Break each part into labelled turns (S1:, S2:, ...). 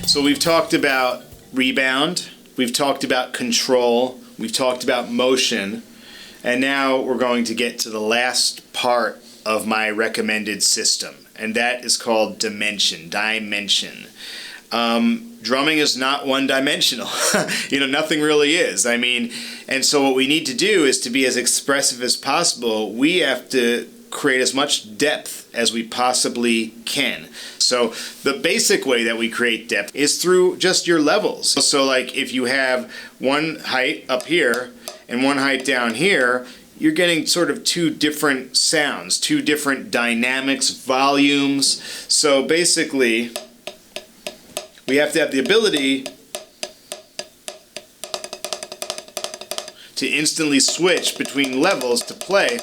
S1: So we've talked about rebound, we've talked about control, we've talked about motion, and now we're going to get to the last part of my recommended system, and that is called dimension. Drumming is not one-dimensional. Nothing really is. And so what we need to do is to be as expressive as possible. We have to create as much depth as we possibly can. So the basic way that we create depth is through just your levels. So like if you have one height up here and one height down here, you're getting sort of two different sounds, two different dynamics, volumes. So basically, we have to have the ability to instantly switch between levels to play.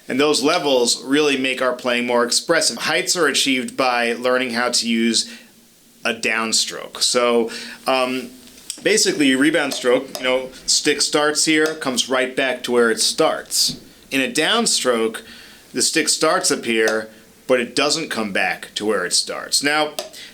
S1: And those levels really make our playing more expressive. Heights are achieved by learning how to use a downstroke. So basically, your rebound stroke, stick starts here, comes right back to where it starts. In a downstroke, the stick starts up here, but it doesn't come back to where it starts. Now,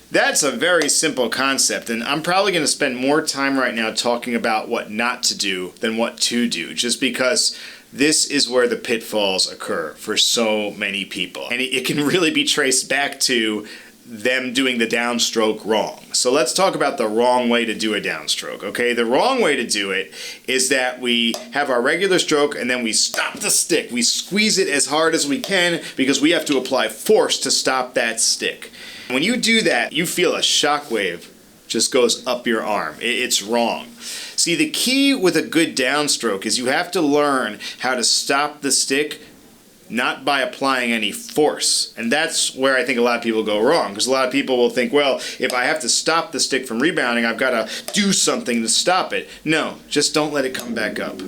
S1: that's a very simple concept, and I'm probably going to spend more time right now talking about what not to do than what to do, just because this is where the pitfalls occur for so many people. And it can really be traced back to them doing the downstroke wrong. So let's talk about the wrong way to do a downstroke, okay? The wrong way to do it is that we have our regular stroke and then we stop the stick. We squeeze it as hard as we can because we have to apply force to stop that stick. When you do that, you feel a shock wave just goes up your arm. It's wrong. See, the key with a good downstroke is you have to learn how to stop the stick not by applying any force. And that's where I think a lot of people go wrong, because a lot of people will think, well, if I have to stop the stick from rebounding, I've got to do something to stop it. No, just don't let it come back up.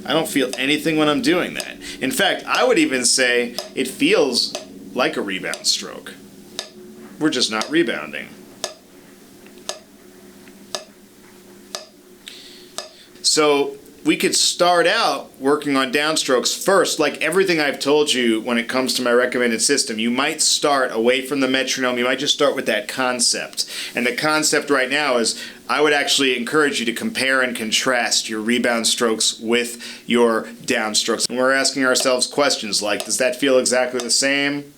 S1: I don't feel anything when I'm doing that. In fact, I would even say it feels like a rebound stroke. We're just not rebounding. So we could start out working on downstrokes first. Like everything I've told you when it comes to my recommended system, you might start away from the metronome. You might just start with that concept. And the concept right now is I would actually encourage you to compare and contrast your rebound strokes with your downstrokes. And we're asking ourselves questions like, does that feel exactly the same?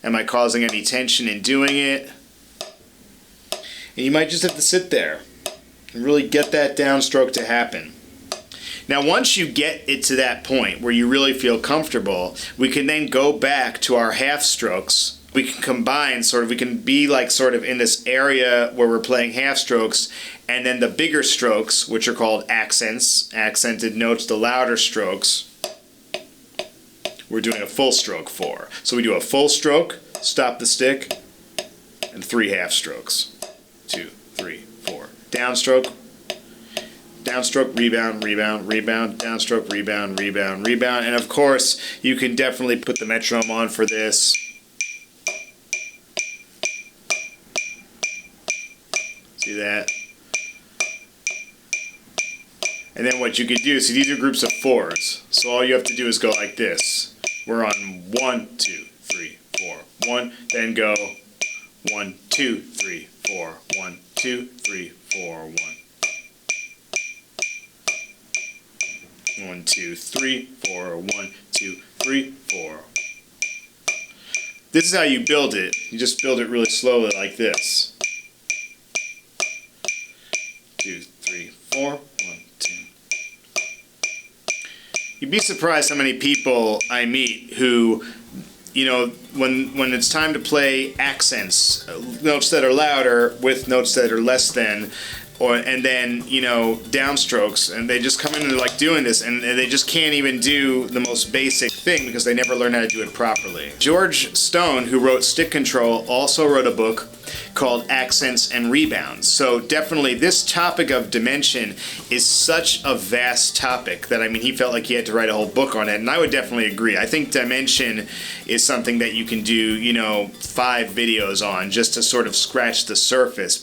S1: Am I causing any tension in doing it? And you might just have to sit there and really get that downstroke to happen. Now, once you get it to that point where you really feel comfortable, we can then go back to our half strokes. We can combine we can be like sort of in this area where we're playing half strokes, and then the bigger strokes, which are called accents, accented notes, the louder strokes, we're doing a full stroke for. So we do a full stroke, stop the stick, and 3 half strokes. 2, 3, 4. Downstroke, downstroke, rebound, rebound, rebound, downstroke, rebound, rebound, rebound. And of course, you can definitely put the metronome on for this. See that? And then what you could do, see these are groups of 4s. So all you have to do is go like this. We're on 1, 2, 3, 4, 1, then go 1, 2, 3, 4, 1, 2, 3, 4, 1. 1, 2, 3, 4, 1, 2, 3, 4. This is how you build it. You just build it really slowly like this. 2, 3, 4, 1, 2. You'd be surprised how many people I meet who, when it's time to play accents, notes that are louder with notes that are less than, and then, downstrokes, and they just come in and they're like doing this, and they just can't even do the most basic thing because they never learn how to do it properly. George Stone, who wrote Stick Control, also wrote a book called Accents and Rebounds. So definitely this topic of dimension is such a vast topic that, he felt like he had to write a whole book on it, and I would definitely agree. I think dimension is something that you can do, 5 videos on just to sort of scratch the surface.